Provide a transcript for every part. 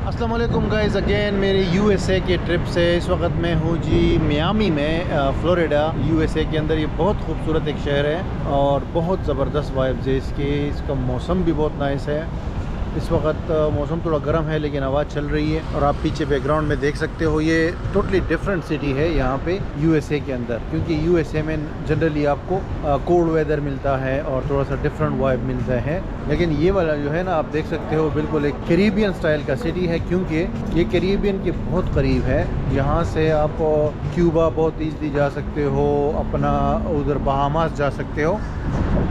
अस्सलाम वालेकुम guys again मेरे यूएसए के ट्रिप से इस वक्त मैं हूँ जी मियामी में फ्लोरिडा यूएसए के अंदर। ये बहुत खूबसूरत एक शहर है और बहुत ज़बरदस्त वाइब्स है इसका मौसम भी बहुत नाइस है। इस वक्त मौसम थोड़ा गर्म है लेकिन हवा चल रही है और आप पीछे बैकग्राउंड में देख सकते हो। ये टोटली डिफरेंट सिटी है यहाँ पे यूएसए के अंदर, क्योंकि यूएसए में जनरली आपको कोल्ड वेदर मिलता है और थोड़ा सा डिफरेंट वाइब मिलता है। लेकिन ये वाला जो है ना, आप देख सकते हो बिल्कुल एक कैरिबियन स्टाइल का सिटी है, क्योंकि ये कैरिबियन के बहुत करीब है। यहाँ से आप क्यूबा बहुत ईजीली जा सकते हो, अपना उधर बहामास जा सकते हो।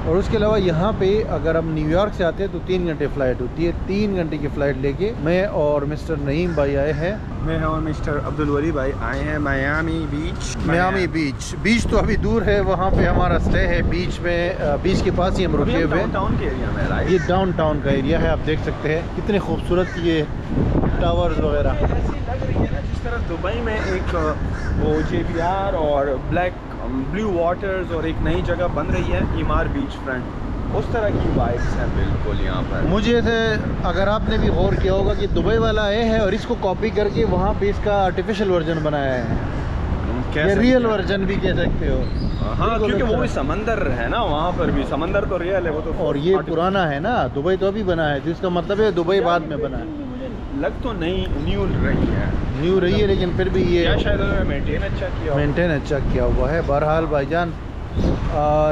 और उसके अलावा यहाँ पे अगर हम न्यूयॉर्क से आते हैं तो 3 घंटे फ़्लाइट होती है। 3 घंटे की फ़्लाइट लेके मैं और मिस्टर नईम भाई आए हैं। मैं और मिस्टर अब्दुल वली भाई आए हैं मियामी बीच। बीच तो अभी दूर है, वहाँ पे हमारा स्टे है बीच में, बीच के पास ही हम रुके हुए हैं। डाउनटाउन के एरिया में, ये डाउनटाउन का एरिया है, आप देख सकते हैं कितने खूबसूरत ये टावर्स वगैरह। ऐसी लग रही है ना जिस तरह दुबई में एक वो JBR और ब्लू वाटर्स और एक नई जगह बन रही है ईमार बीच फ्रंट, उस तरह की वाइब्स हैं बिल्कुल यहाँ पर। मुझे से अगर आपने भी गौर किया होगा कि दुबई वाला ये है और इसको कॉपी करके वहाँ पे इसका आर्टिफिशियल वर्जन बनाया है, ये रियल वर्जन भी कह सकते हो। हाँ, क्योंकि वो भी समंदर है ना, वहाँ पर भी समंदर तो रियल है वो तो। और ये पुराना है ना, दुबई तो अभी बना है, तो इसका मतलब है दुबई बाद में बना है। लग तो नहीं न्यू रही है लेकिन फिर भी ये शायद मेंटेन अच्छा किया हुआ है। बहरहाल भाईजान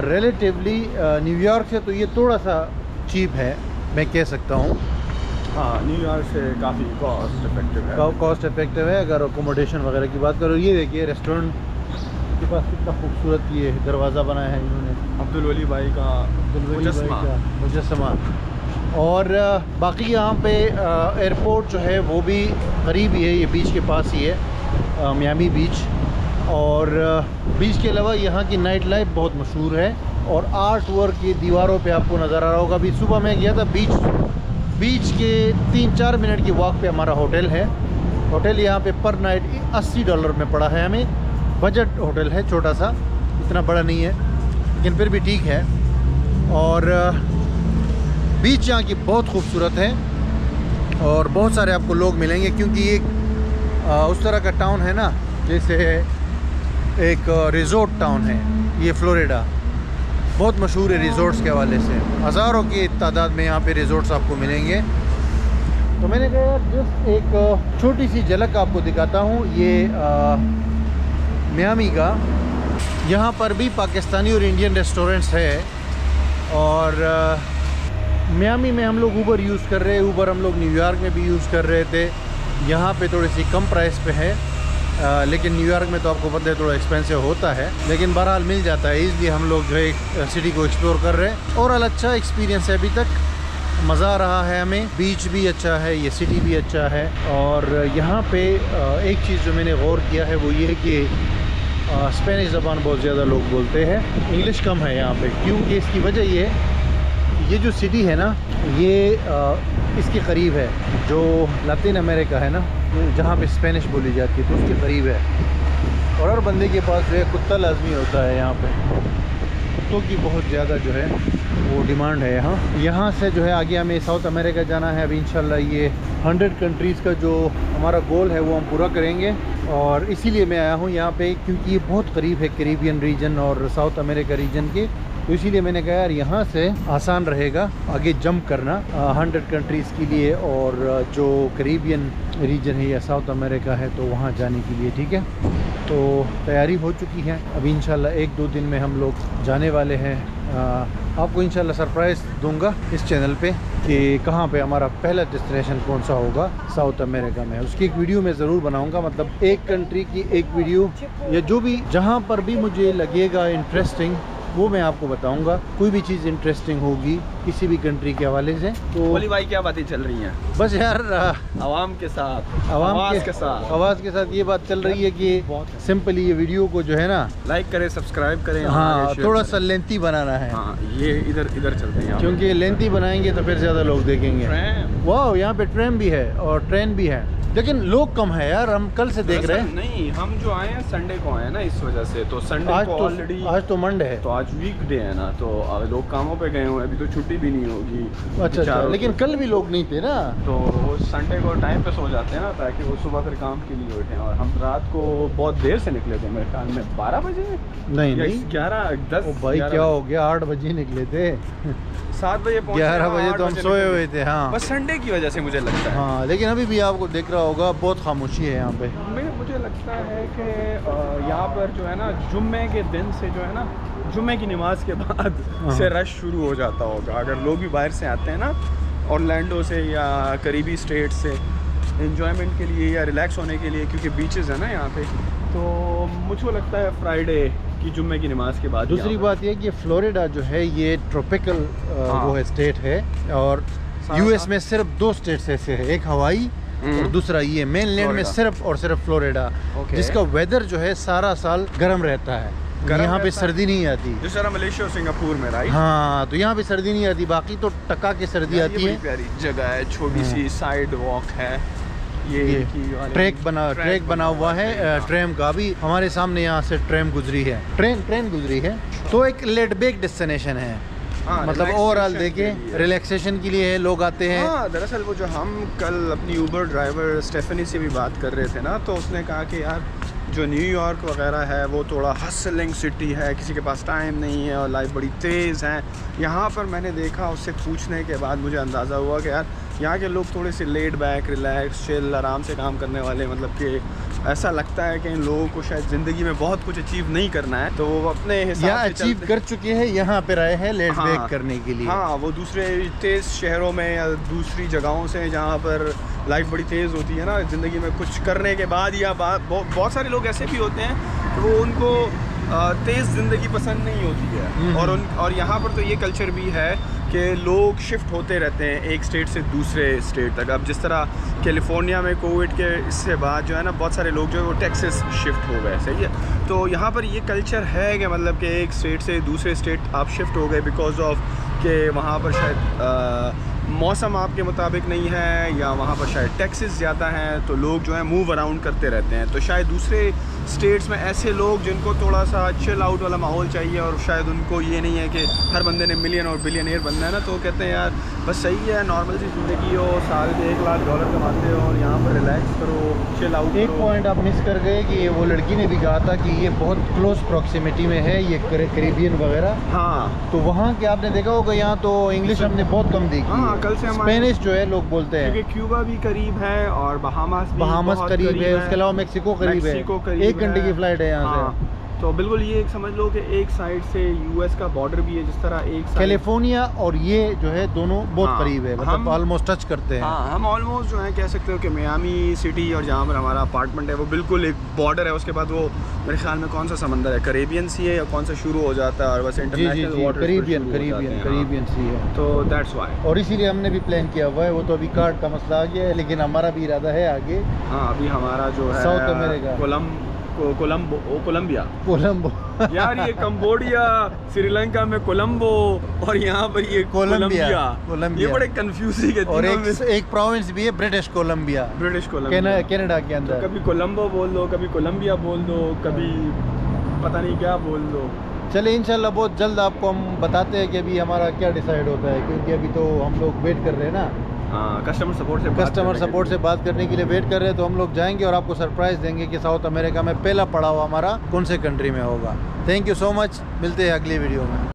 रिलेटिवली न्यूयॉर्क से तो ये थोड़ा सा चीप है, मैं कह सकता हूँ। हाँ, न्यूयॉर्क से काफ़ी कॉस्ट इफेक्टिव है। अगर अकोमोडेशन वगैरह की बात करो, ये देखिए रेस्टोरेंट के पास कितना खूबसूरत ये दरवाज़ा बनाया है इन्होंने, अब्दुल वली भाई का मुजस्समा। और बाकी यहाँ पे एयरपोर्ट जो है वो भी करीब ही है, ये बीच के पास ही है मियामी बीच। और बीच के अलावा यहाँ की नाइट लाइफ बहुत मशहूर है और आर्ट वर्क की दीवारों पे आपको नज़र आ रहा होगा। अभी सुबह मैं गया था बीच के 3-4 मिनट की वॉक पे हमारा होटल है। होटल यहाँ पे पर नाइट $80 में पड़ा है हमें। बजट होटल है, छोटा सा, इतना बड़ा नहीं है लेकिन फिर भी ठीक है। और बीच यहाँ की बहुत खूबसूरत है और बहुत सारे आपको लोग मिलेंगे, क्योंकि ये उस तरह का टाउन है ना जैसे एक रिज़ोर्ट टाउन है। ये फ्लोरिडा बहुत मशहूर है रिज़ोर्ट्स के हवाले से, हज़ारों की तादाद में यहाँ पे रिज़ोर्ट्स आपको मिलेंगे। तो मैंने कहा यार जस्ट एक छोटी सी झलक आपको दिखाता हूँ ये मियामी का। यहाँ पर भी पाकिस्तानी और इंडियन रेस्टोरेंट्स है। और मियामी में हम लोग ऊबर यूज़ कर रहे हैं। ऊबर हम लोग न्यूयॉर्क में भी यूज़ कर रहे थे, यहाँ पे थोड़ी सी कम प्राइस पे है। लेकिन न्यूयॉर्क में तो आपको पता है थोड़ा एक्सपेंसिव होता है, लेकिन बहरहाल मिल जाता है। इसलिए हम लोग जो है सिटी को एक्सप्लोर कर रहे हैं। और अच्छा एक्सपीरियंस है, अभी तक मज़ा आ रहा है हमें। बीच भी अच्छा है, ये सिटी भी अच्छा है। और यहाँ पे एक चीज़ जो मैंने गौर किया है वो ये है कि स्पेनिश ज़बान बहुत ज़्यादा लोग बोलते हैं, इंग्लिश कम है यहाँ पे। क्योंकि इसकी वजह ये जो सिटी है ना, ये इसके करीब है जो लातिन अमेरिका है ना, जहाँ पे स्पेनिश बोली जाती है, तो उसके करीब है। और हर बंदे के पास जो है कुत्ता लाजमी होता है यहाँ पे। कुत्तों की बहुत ज़्यादा जो है वो डिमांड है यहाँ से जो है आगे हमें साउथ अमेरिका जाना है। अभी इंशाल्लाह ये 100 कंट्रीज़ का जो हमारा गोल है वो हम पूरा करेंगे। और इसीलिए मैं आया हूँ यहाँ पे, क्योंकि ये बहुत करीब है कैरिबियन रीजन और साउथ अमेरिका रीजन के। तो इसीलिए मैंने कहा यार यहाँ से आसान रहेगा आगे जंप करना 100 कंट्रीज़ के लिए, और जो कैरिबियन रीजन है या साउथ अमेरिका है तो वहाँ जाने के लिए। ठीक है, तो तैयारी हो चुकी है। अभी इंशाल्लाह 1-2 दिन में हम लोग जाने वाले हैं। आपको इंशाल्लाह सरप्राइज़ दूंगा इस चैनल पे कि कहाँ पे हमारा पहला डेस्टिनेशन कौन सा होगा साउथ अमेरिका में। उसकी एक वीडियो मैं ज़रूर बनाऊंगा, मतलब एक कंट्री की एक वीडियो, या जो भी जहाँ पर भी मुझे लगेगा इंटरेस्टिंग वो मैं आपको बताऊंगा। कोई भी चीज़ इंटरेस्टिंग होगी किसी भी कंट्री के हवाले से तो। वली भाई क्या बातें चल रही हैं? बस यार आवाम के साथ आवाज़ के साथ ये बात चल रही है कि सिंपली ये वीडियो को जो है ना लाइक करें, सब्सक्राइब करें। हाँ, थोड़ा सा लेंथी बनाना है। हाँ, ये इधर चलते हैं क्योंकि लेंथी बनाएंगे तो फिर ज़्यादा लोग देखेंगे। वाह, यहाँ पे ट्रेन भी है और ट्रेन भी है। लेकिन लोग कम है यार, हम कल से देख रहे हैं। नहीं, हम जो आए हैं संडे को आए हैं ना, इस वजह से। तो संडे आज को तो ऑलरेडी, आज तो मंडे है, तो आज वीकडे है ना, तो लोग कामों पे गए हुए हैं, अभी तो छुट्टी भी नहीं होगी। अच्छा, लेकिन कल भी लोग नहीं थे ना, तो वो संडे को टाइम पे सो जाते हैं ना, ताकि वो सुबह फिर काम के लिए उठें। और हम रात को बहुत देर से निकले थे, मेरे ख्याल में 12 बजे नहीं 11-10। भाई क्या हो गया, 8 बजे निकले थे, 7 बजे पहुंचे, 11 बजे तो हम सोए हुए थे। हाँ बस संडे की वजह से मुझे लगता है। हाँ, लेकिन अभी भी आपको देख रहा होगा बहुत खामोशी है यहाँ पे। मुझे लगता है कि यहाँ पर जो है ना, जुम्मे के दिन से जो है ना, जुम्मे की नमाज के बाद से रश शुरू हो जाता होगा। अगर लोग भी बाहर से आते हैं ना, ऑरलैंडो से या करीबी स्टेट से, एंजॉयमेंट के लिए या रिलैक्स होने के लिए, क्योंकि बीचेस है ना यहाँ पे, तो मुझको लगता है फ्राइडे की जुम्मे की नमाज के बाद। दूसरी बात ये कि फ्लोरिडा जो है ये ट्रॉपिकल वो है, स्टेट है, और यूएस में सिर्फ 2 स्टेट्स ऐसे है, एक हवाई और दूसरा ये मेनलैंड में सिर्फ और सिर्फ फ्लोरिडा, जिसका वेदर जो है सारा साल गर्म रहता है, यहाँ पे सर्दी नहीं आती, जिस तरह मलेशिया और सिंगापुर में, राइट। हाँ, तो यहाँ पे सर्दी नहीं आती, बाकी तो टका के सर्दी आती है। प्यारी जगह है, छोटी सी साइड वॉक है, ये ट्रैक बना हुआ है ट्रेन का। अभी हमारे सामने यहाँ से ट्रेन गुजरी है, ट्रेन गुजरी है, तो एक लेट बैक डेस्टिनेशन है। मतलब ओवरऑल देखे रिलैक्सेशन के लिए है, लोग आते हैं। हाँ, दरअसल वो जो हम कल अपनी ऊबर ड्राइवर स्टेफनी से भी बात कर रहे थे ना, तो उसने कहा कि यार जो न्यूयॉर्क वगैरह है वो थोड़ा हसलिंग सिटी है, किसी के पास टाइम नहीं है और लाइफ बड़ी तेज़ है। यहाँ पर मैंने देखा, उससे पूछने के बाद मुझे अंदाज़ा हुआ कि यार यहाँ के लोग थोड़े से लेड बैक, रिलैक्स, चिल, आराम से काम करने वाले, मतलब कि ऐसा लगता है कि इन लोगों को शायद ज़िंदगी में बहुत कुछ अचीव नहीं करना है, तो वो अपने हिसाब से अचीव कर चुके हैं, यहाँ पर आए हैं लेट बैक करने के लिए। हाँ, वो दूसरे तेज़ शहरों में या दूसरी जगहों से जहाँ पर लाइफ बड़ी तेज़ होती है ना, ज़िंदगी में कुछ करने के बाद, या बहुत सारे लोग ऐसे भी होते हैं कि वो उनको तेज़ ज़िंदगी पसंद नहीं होती है। और यहाँ पर तो ये कल्चर भी है कि लोग शिफ्ट होते रहते हैं एक स्टेट से दूसरे स्टेट तक। अब जिस तरह कैलिफोर्निया में कोविड के इससे बाद जो है ना, बहुत सारे लोग जो है वो टेक्सास शिफ्ट हो गए, सही है। तो यहाँ पर ये कल्चर है कि मतलब कि एक स्टेट से दूसरे स्टेट आप शिफ्ट हो गए बिकॉज ऑफ कि वहाँ पर शायद मौसम आपके मुताबिक नहीं है, या वहाँ पर शायद टैक्सेस ज़्यादा हैं, तो लोग जो है मूव अराउंड करते रहते हैं। तो शायद दूसरे स्टेट्स में ऐसे लोग जिनको थोड़ा सा चिल आउट वाला माहौल चाहिए, और शायद उनको ये नहीं है कि हर बंदे ने मिलियन और बिलियनियर बनना है ना, तो वो कहते हैं यार बस सही है, नॉर्मल सी ज़िंदगी हो, साल के $1 लाख कमाते हो और यहाँ पर रिलैक्स करो, चिल आउट। एक पॉइंट आप मिस कर गए कि वो लड़की ने भी कहा था कि ये बहुत क्लोज प्रॉक्सिमिटी में है, ये कैरिबियन वगैरह। हाँ, तो वहाँ के आपने देखा होगा, यहाँ तो इंग्लिश हमने बहुत कम देखी। हाँ, कल से स्पेनिश जो है लोग बोलते हैं, क्योंकि क्यूबा भी करीब है और बहामास करीब है, उसके अलावा मैक्सिको करीब है, 1 घंटे की फ्लाइट है यहाँ से। तो बिल्कुल ये एक समझ लो कि एक साइड से यूएस का बॉर्डर भी है, जिस तरह एक साइड कैलिफोर्निया और ये जो है दोनों बहुत करीब है, मतलब ऑलमोस्ट टच करते हैं। हाँ, हम ऑलमोस्ट जो है कह सकते हो कि मियामी सिटी और जहाँ पर हमारा अपार्टमेंट है वो बिल्कुल एक बॉर्डर है। उसके बाद वो मेरे ख्याल में कौन सा समंदर है, कैरेबियन सी है या कौन सा शुरू हो जाता है, और बस इंटरनेशनल वाटर, कैरेबियन सी है। तो दैट्स वाई, और इसीलिए हमने भी प्लान किया हुआ है। वो तो अभी कार्ड का मसला आ गया है, लेकिन हमारा भी इरादा है आगे। हाँ, अभी हमारा जो है साउथ अमेरिका, कोलंबो यार, ये कंबोडिया, श्रीलंका में कोलंबो, और यहाँ पर ये कोलंबिया। ये बड़े कंफ्यूजिंग है। और एक प्रोविंस भी है ब्रिटिश कोलंबिया, कनाडा के अंदर। तो कभी कोलंबो बोल दो, कभी कोलंबिया बोल दो, कभी पता नहीं क्या बोल दो। चले इंशाल्लाह बहुत जल्द आपको हम बताते हैं कि अभी हमारा क्या डिसाइड होता है, क्योंकि अभी तो हम लोग वेट कर रहे हैं ना। हाँ, कस्टमर सपोर्ट से बात करने के लिए वेट कर रहे हैं, तो हम लोग जाएंगे और आपको सरप्राइज देंगे कि साउथ अमेरिका में पहला पड़ाव हमारा कौन से कंट्री में होगा। थैंक यू सो मच, मिलते हैं अगली वीडियो में।